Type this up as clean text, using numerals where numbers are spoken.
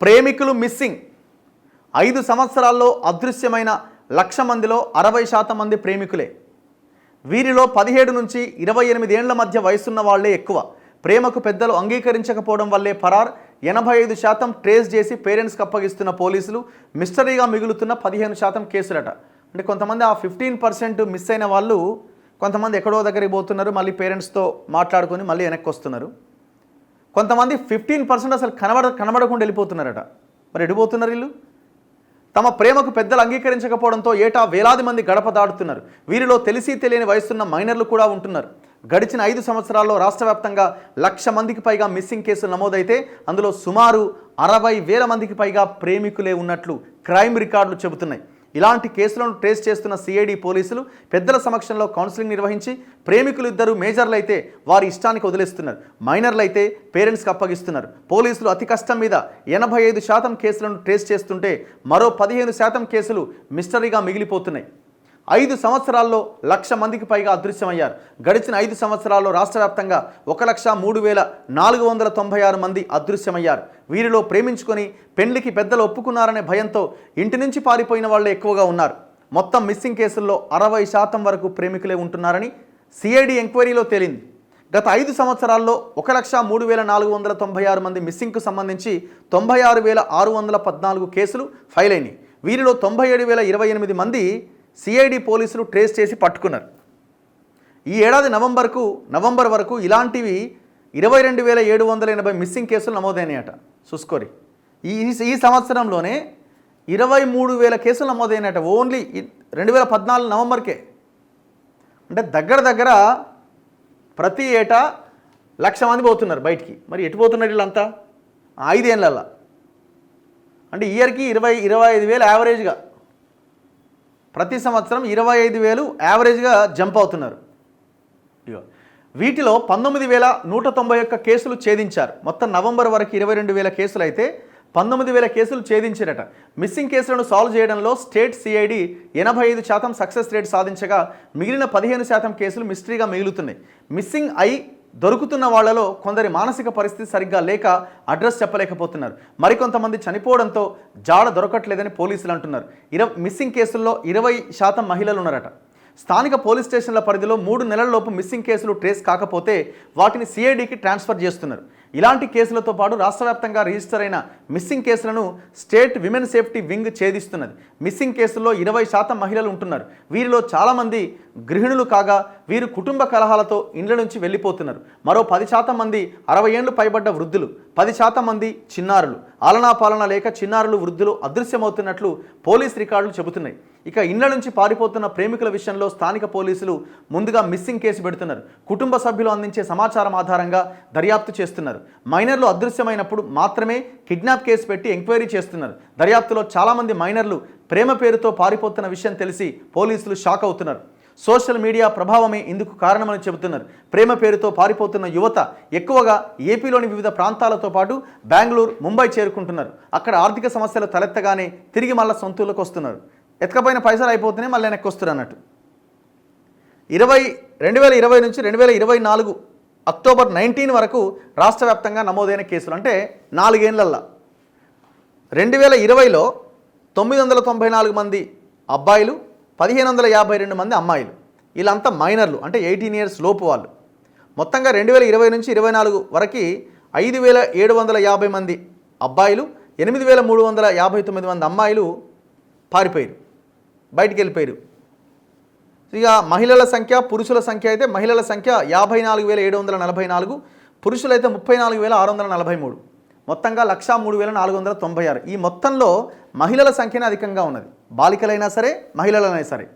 ప్రేమికులు మిస్సింగ్ 5 సంవత్సరాల్లో అదృశ్యమైన 1,00,000 మందిలో 60% మంది ప్రేమికులే. వీరిలో 17 నుంచి 28 ఏళ్ల మధ్య వయసున్న వాళ్లే ఎక్కువ. ప్రేమకు పెద్దలు అంగీకరించకపోవడం వల్లే పరార్. 85% ట్రేస్ చేసి పేరెంట్స్కి అప్పగిస్తున్న పోలీసులు. మిస్టరీగా మిగులుతున్న 15% కేసులట. అంటే కొంతమంది ఆ 15% మిస్ అయిన వాళ్ళు కొంతమంది ఎక్కడో దగ్గరికి పోతున్నారు, మళ్ళీ పేరెంట్స్తో మాట్లాడుకొని మళ్ళీ వెనక్కి వస్తున్నారు. కొంతమంది 15% అసలు కనబడకుండా వెళ్ళిపోతున్నారట. మరి ఎడిపోతున్నారు వీళ్ళు? తమ ప్రేమకు పెద్దలు అంగీకరించకపోవడంతో ఏటా వేలాది మంది గడప దాడుతున్నారు. వీరిలో తెలిసి తెలియని వయసున్న మైనర్లు కూడా ఉంటున్నారు. గడిచిన 5 సంవత్సరాల్లో రాష్ట్ర వ్యాప్తంగా 1,00,000 మందికి పైగా మిస్సింగ్ కేసులు నమోదైతే అందులో సుమారు 60,000 మందికి పైగా ప్రేమికులే ఉన్నట్లు క్రైమ్ రికార్డులు చెబుతున్నాయి. ఇలాంటి కేసులను ట్రేస్ చేస్తున్న సిఐడి పోలీసులు పెద్దల సమక్షంలో కౌన్సిలింగ్ నిర్వహించి ప్రేమికులు ఇద్దరు మేజర్లు అయితే వారి ఇష్టానికి వదిలేస్తున్నారు, మైనర్లు అయితే పేరెంట్స్కి అప్పగిస్తున్నారు. పోలీసులు అతి కష్టం మీద 85% కేసులను ట్రేస్ చేస్తుంటే మరో 15% కేసులు మిస్టరీగా మిగిలిపోతున్నాయి. 5 సంవత్సరాల్లో 1,00,000 మందికి పైగా అదృశ్యమయ్యారు. గడిచిన 5 సంవత్సరాల్లో రాష్ట్ర వ్యాప్తంగా 1,03,496 మంది అదృశ్యమయ్యారు. వీరిలో ప్రేమించుకొని పెళ్లికి పెద్దలు ఒప్పుకున్నారనే భయంతో ఇంటి నుంచి పారిపోయిన వాళ్ళే ఎక్కువగా ఉన్నారు. మొత్తం మిస్సింగ్ కేసుల్లో 60% వరకు ప్రేమికులే ఉంటున్నారని సిఐడి ఎంక్వైరీలో తేలింది. గత 5 సంవత్సరాల్లో 1,03,496 మంది మిస్సింగ్కు సంబంధించి 96,614 కేసులు ఫైల్ అయినాయి. వీరిలో 97,028 మంది సిఐడి పోలీసులు ట్రేస్ చేసి పట్టుకున్నారు. ఈ ఏడాది నవంబర్ వరకు ఇలాంటివి 22,780 మిస్సింగ్ కేసులు నమోదైనాయట. చూసుకోరి, ఈ సంవత్సరంలోనే 23,000 కేసులు నమోదైనాయట ఓన్లీ 2014 నవంబర్కే. అంటే దగ్గర ప్రతి ఏటా 1,00,000 మంది పోతున్నారు బయటికి. మరి ఎటు పోతున్నారు వీళ్ళంతా? 5 ఏళ్ళల్లో. అంటే ఇయర్కి 25,000 యావరేజ్గా, ప్రతి సంవత్సరం 25,000 యావరేజ్గా జంప్ అవుతున్నారు. వీటిలో 19,191 కేసులు ఛేదించారు. మొత్తం నవంబర్ వరకు 22,000 కేసులు అయితే 19,000 కేసులు ఛేదించారట. మిస్సింగ్ కేసులను సాల్వ్ చేయడంలో స్టేట్ సిఐడి 85% సక్సెస్ రేట్ సాధించగా మిగిలిన 15% కేసులు మిస్టరీగా మిగులుతున్నాయి. మిస్సింగ్ అయి దొరుకుతున్న వాళ్లలో కొందరి మానసిక పరిస్థితి సరిగ్గా లేక అడ్రస్ చెప్పలేకపోతున్నారు. మరికొంతమంది చనిపోవడంతో జాడ దొరకట్లేదని పోలీసులు అంటున్నారు. మిస్సింగ్ కేసుల్లో 20% మహిళలు ఉన్నారట. స్థానిక పోలీస్ స్టేషన్ల పరిధిలో 3 నెలలలోపు మిస్సింగ్ కేసులు ట్రేస్ కాకపోతే వాటిని సిఐడికి ట్రాన్స్ఫర్ చేస్తున్నారు. ఇలాంటి కేసులతో పాటు రాష్ట్ర వ్యాప్తంగా రిజిస్టర్ అయిన మిస్సింగ్ కేసులను స్టేట్ విమెన్ సేఫ్టీ వింగ్ ఛేదిస్తున్నది. మిస్సింగ్ కేసుల్లో 20% మహిళలు ఉంటున్నారు. వీరిలో చాలామంది గృహిణులు కాగా వీరు కుటుంబ కలహాలతో ఇండ్ల నుంచి వెళ్ళిపోతున్నారు. మరో 10% మంది 60 ఏళ్లు పైబడ్డ వృద్ధులు, 10% మంది చిన్నారులు. ఆలనా పాలన లేక చిన్నారులు, వృద్ధులు అదృశ్యమవుతున్నట్లు పోలీస్ రికార్డులు చెబుతున్నాయి. ఇక ఇండ్ల నుంచి పారిపోతున్న ప్రేమికుల విషయంలో స్థానిక పోలీసులు ముందుగా మిస్సింగ్ కేసు పెడుతున్నారు. కుటుంబ సభ్యులు అందించే సమాచారం ఆధారంగా దర్యాప్తు చేస్తున్నారు. మైనర్లు అదృశ్యమైనప్పుడు మాత్రమే కిడ్నాప్ కేసు పెట్టి ఎంక్వైరీ చేస్తున్నారు. దర్యాప్తులో చాలామంది మైనర్లు ప్రేమ పేరుతో పారిపోతున్న విషయం తెలిసి పోలీసులు షాక్ అవుతున్నారు. సోషల్ మీడియా ప్రభావమే ఇందుకు కారణమని చెబుతున్నారు. ప్రేమ పేరుతో పారిపోతున్న యువత ఎక్కువగా ఏపీలోని వివిధ ప్రాంతాలతో పాటు బెంగళూరు, ముంబై చేరుకుంటున్నారు. అక్కడ ఆర్థిక సమస్యలు తలెత్తగానే తిరిగి మళ్ళీ సొంతూళ్ళకు వస్తున్నారు. ఎత్తుకపోయిన పైసలు అయిపోతేనే మళ్ళీ వెనక్కి వస్తారు అన్నట్టు. 2020 నుంచి 2024 అక్టోబర్ 19 వరకు రాష్ట్ర వ్యాప్తంగా నమోదైన కేసులు అంటే 4 ఏళ్లల్లో 2020లో 994 మంది అబ్బాయిలు, 1,552 మంది అమ్మాయిలు. వీళ్ళంతా మైనర్లు అంటే 18 ఇయర్స్ లోపు వాళ్ళు. మొత్తంగా 2020 నుంచి 2024 వరకు 5,750 మంది అబ్బాయిలు, 8,359 మంది అమ్మాయిలు పారిపోయారు, బయటికి వెళ్ళిపోయారు. ఇక మహిళల సంఖ్య, పురుషుల సంఖ్య అయితే మహిళల సంఖ్య 54,744, పురుషులైతే 34,643. మొత్తంగా 103,496. ఈ మొత్తంలో మహిళల సంఖ్యనే అధికంగా ఉన్నది. బాలికలైనా సరే, మహిళలైనా సరే.